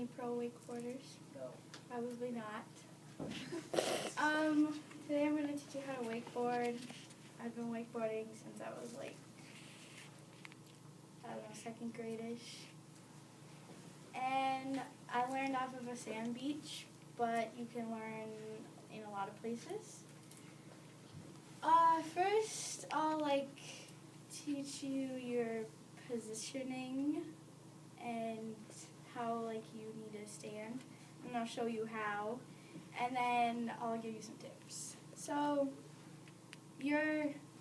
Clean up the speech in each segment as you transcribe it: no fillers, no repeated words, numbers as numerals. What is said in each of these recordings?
any pro wakeboarders? No. Probably not. Today I'm going to teach you how to wakeboard. I've been wakeboarding since I was like, I don't know, second grade-ish. And I learned off of a sand beach, but you can learn in a lot of places. First, I'll teach you your positioning and how you need to stand, and I'll show you how, and then I'll give you some tips. So,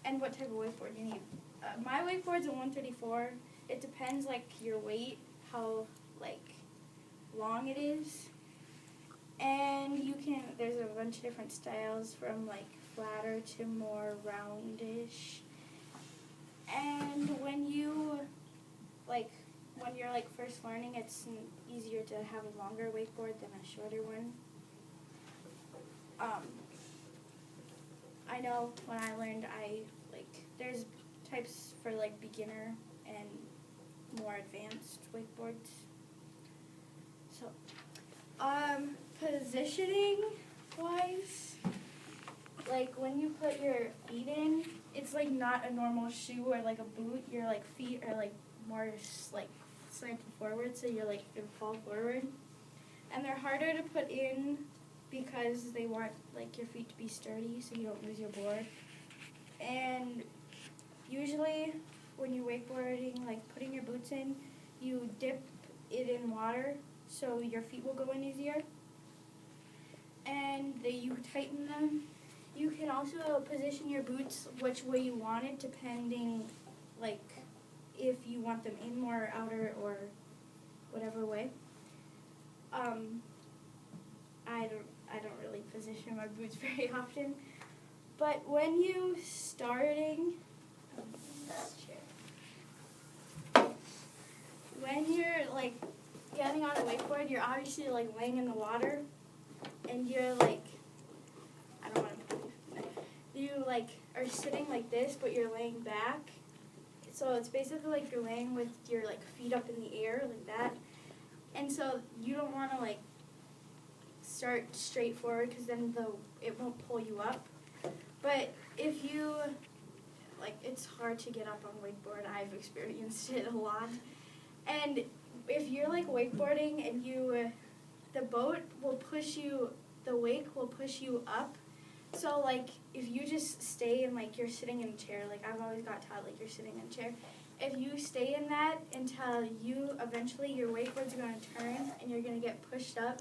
and what type of wakeboard you need. My wakeboard's a 134. It depends your weight, how long it is, and there's a bunch of different styles from flatter to more roundish. And when you're first learning, it's easier to have a longer wakeboard than a shorter one. I know when I learned, there's types for beginner and more advanced wakeboards. So, positioning wise, when you put your feet in, it's not a normal shoe or a boot. Your feet are more slanted forward, so you're gonna fall forward. And they're harder to put in because they want your feet to be sturdy so you don't lose your board. And usually when you're wakeboarding, putting your boots in, you dip it in water so your feet will go in easier. And you tighten them. You can also position your boots which way you want it, depending if you want them in more, outer, or whatever way. I don't really position my boots very often, but when you starting, when you're getting on a wakeboard, you're obviously laying in the water, and you're I don't want to. You are sitting like this, but you're laying back. So it's basically you're laying with your feet up in the air like that, and so you don't want to start straight forward because then it won't pull you up. But if you it's hard to get up on wakeboard. I've experienced it a lot, and if you're wakeboarding and the boat will push you, the wake will push you up. So if you just stay in you're sitting in a chair, I've always got taught you're sitting in a chair. If you stay in that until eventually your wakeboard's going to turn and you're going to get pushed up,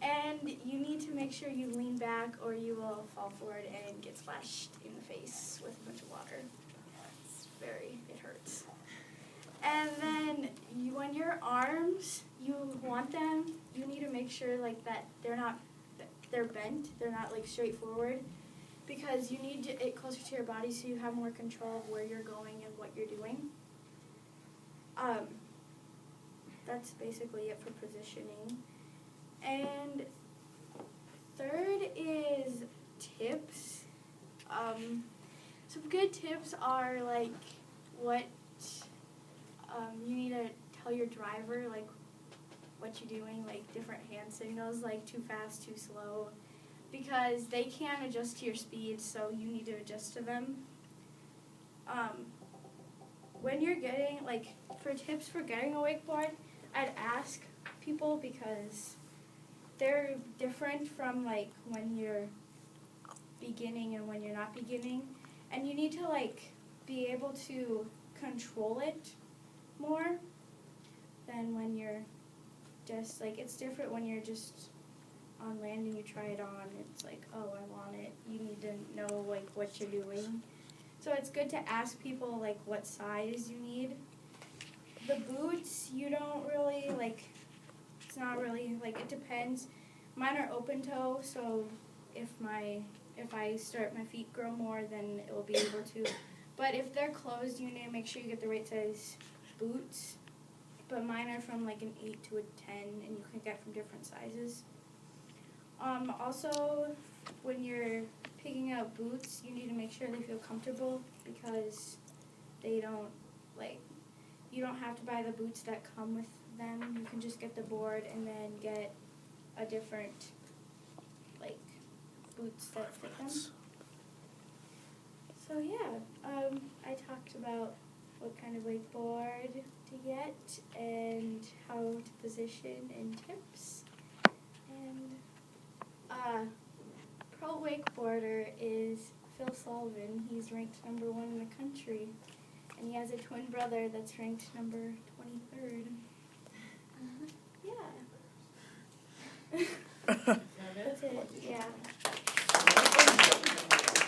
and you need to make sure you lean back or you will fall forward and get splashed in the face with a bunch of water. It hurts. And then when your arms, you want them, you need to make sure that they're bent, they're not straight forward, because you need it closer to your body so you have more control of where you're going and what you're doing. That's basically it for positioning. And third is tips. Some good tips are what you need to tell your driver what you're doing, different hand signals, too fast, too slow, because they can't adjust to your speed, so you need to adjust to them. When you're getting, for tips for getting a wakeboard, I'd ask people because they're different from when you're beginning and when you're not beginning, and you need to be able to control it more than when you're just it's different when you're just on land and you try it on. It's oh, I want it. You need to know what you're doing. So it's good to ask people what size you need. The boots, you don't really it's not really it depends. Mine are open toe, so if I start my feet grow more, then it will be able to. But if they're closed, you need to make sure you get the right size boots. But mine are from an 8 to a 10, and you can get from different sizes. Also, when you're picking out boots, you need to make sure they feel comfortable because they don't you don't have to buy the boots that come with them. You can just get the board and then get a different, like, boots that fit them. So yeah, I talked about what kind of wakeboard to get and how to position and tips. And pro wakeboarder is Phil Sullivan. He's ranked #1 in the country, and he has a twin brother that's ranked number 23rd. Yeah. That's it. Yeah.